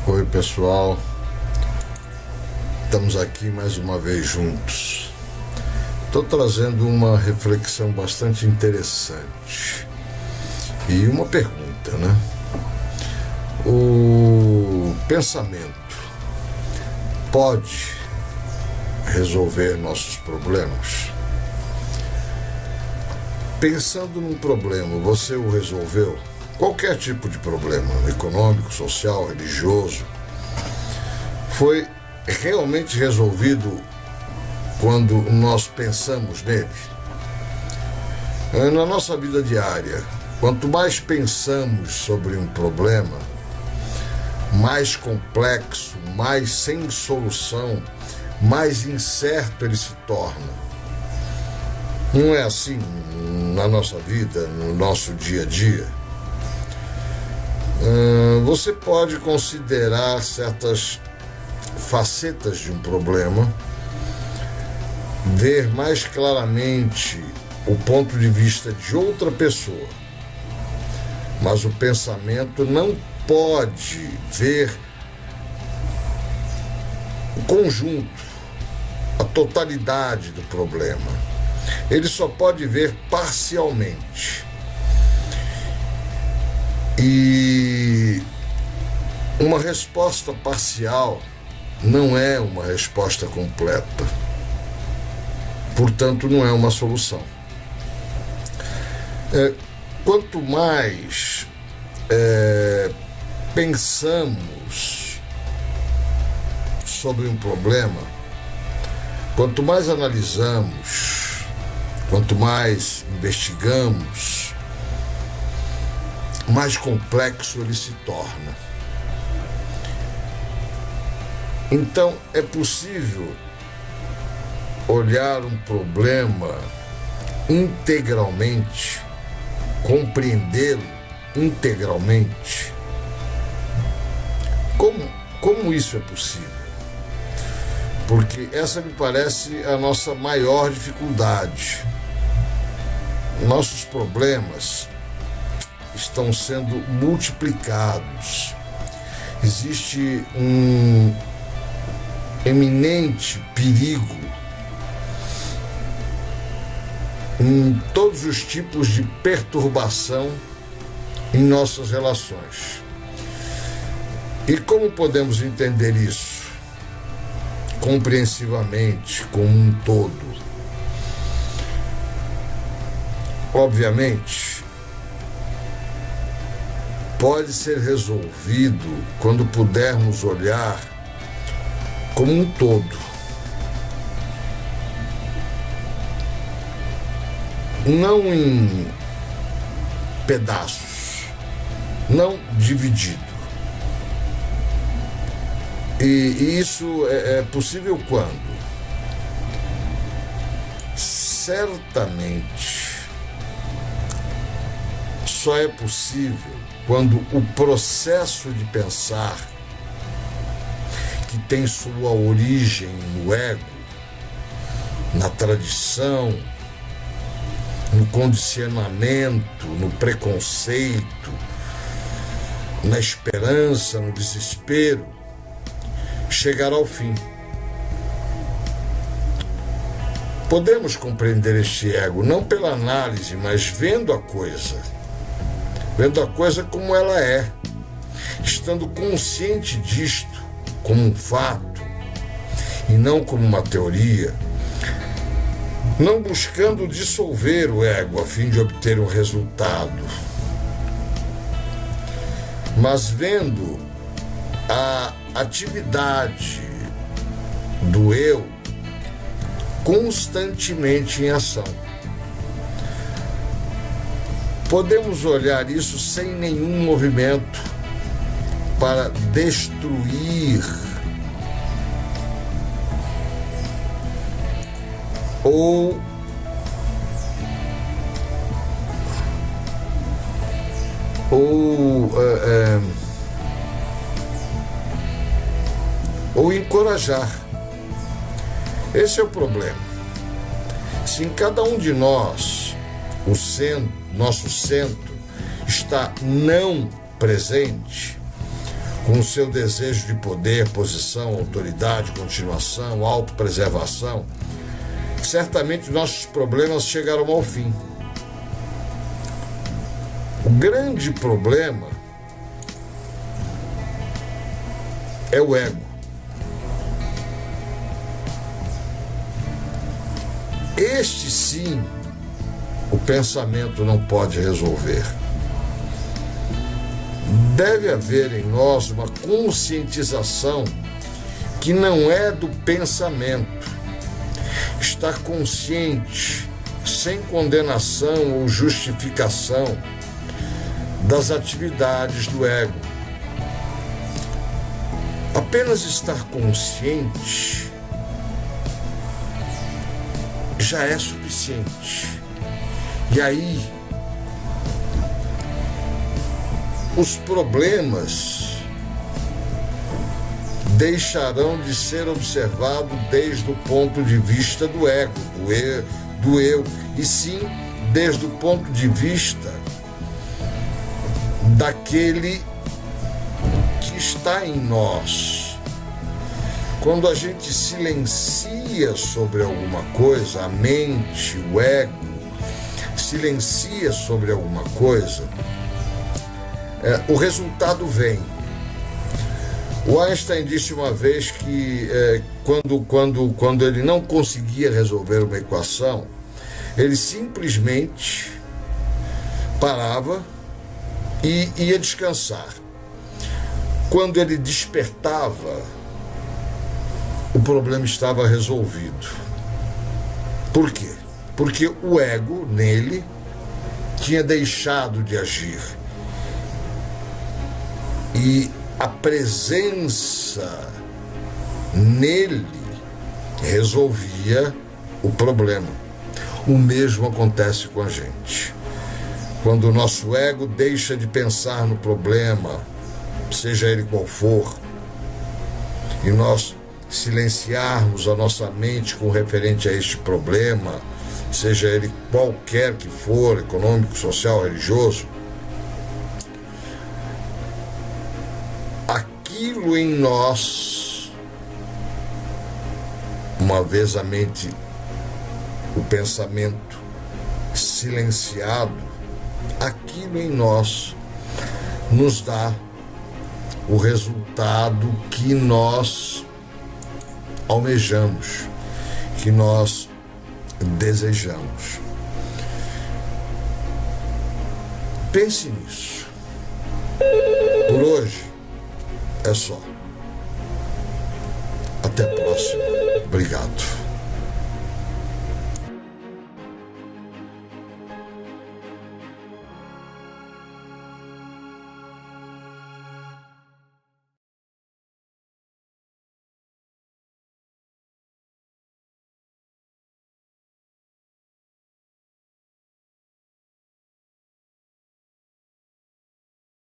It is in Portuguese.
Oi pessoal, estamos aqui mais uma vez juntos. Estou trazendo uma reflexão bastante interessante e uma pergunta, né? O pensamento pode resolver nossos problemas? Pensando num problema, você o resolveu? Qualquer tipo de problema, econômico, social, religioso, foi realmente resolvido quando nós pensamos nele? Na nossa vida diária, quanto mais pensamos sobre um problema, mais complexo, mais sem solução, mais incerto ele se torna. Não é assim na nossa vida, no nosso dia a dia? Você pode considerar certas facetas de um problema, ver mais claramente o ponto de vista de outra pessoa, mas o pensamento não pode ver o conjunto, a totalidade do problema. Ele só pode ver parcialmente. E uma resposta parcial não é uma resposta completa. Portanto, não é uma solução. Quanto mais pensamos sobre um problema, quanto mais analisamos, quanto mais investigamos, mais complexo ele se torna. Então, é possível olhar um problema integralmente, compreendê-lo integralmente? Como isso é possível? Porque essa me parece a nossa maior dificuldade. Nossos problemas estão sendo multiplicados. Existe um eminente perigo em todos os tipos de perturbação em nossas relações. E como podemos entender isso compreensivamente, como um todo? Obviamente, pode ser resolvido quando pudermos olhar como um todo. Não em pedaços, não dividido. E isso é possível quando? Certamente só é possível quando o processo de pensar, que tem sua origem no ego, na tradição, no condicionamento, no preconceito, na esperança, no desespero, chegar ao fim. Podemos compreender este ego não pela análise, mas vendo a coisa como ela é, estando consciente disto como um fato e não como uma teoria, não buscando dissolver o ego a fim de obter um resultado, mas vendo a atividade do eu constantemente em ação. Podemos olhar isso sem nenhum movimento para destruir ou encorajar. Esse é o problema. Se em cada um de nós nosso centro está não presente, com o seu desejo de poder, posição, autoridade, continuação, autopreservação, certamente nossos problemas chegarão ao fim. O grande problema é o ego. Este sim, o pensamento não pode resolver. Deve haver em nós uma conscientização que não é do pensamento. Estar consciente, sem condenação ou justificação das atividades do ego. Apenas estar consciente já é suficiente. E aí, os problemas deixarão de ser observados desde o ponto de vista do ego, do eu, e sim desde o ponto de vista daquele que está em nós. Quando a gente silencia sobre alguma coisa, a mente, o ego, silencia sobre alguma coisa, o resultado vem. O Einstein disse uma vez que quando ele não conseguia resolver uma equação, ele simplesmente parava e ia descansar. Quando ele despertava, o problema estava resolvido. Por quê? Porque o ego nele tinha deixado de agir. E a presença nele resolvia o problema. O mesmo acontece com a gente. Quando o nosso ego deixa de pensar no problema, seja ele qual for, e nós silenciarmos a nossa mente com referente a este problema, seja ele qualquer que for, econômico, social, religioso, aquilo em nós, uma vez a mente, o pensamento silenciado, aquilo em nós nos dá o resultado que nós almejamos, que nós desejamos. Pense nisso. Por hoje é só. Até a próxima. Obrigado.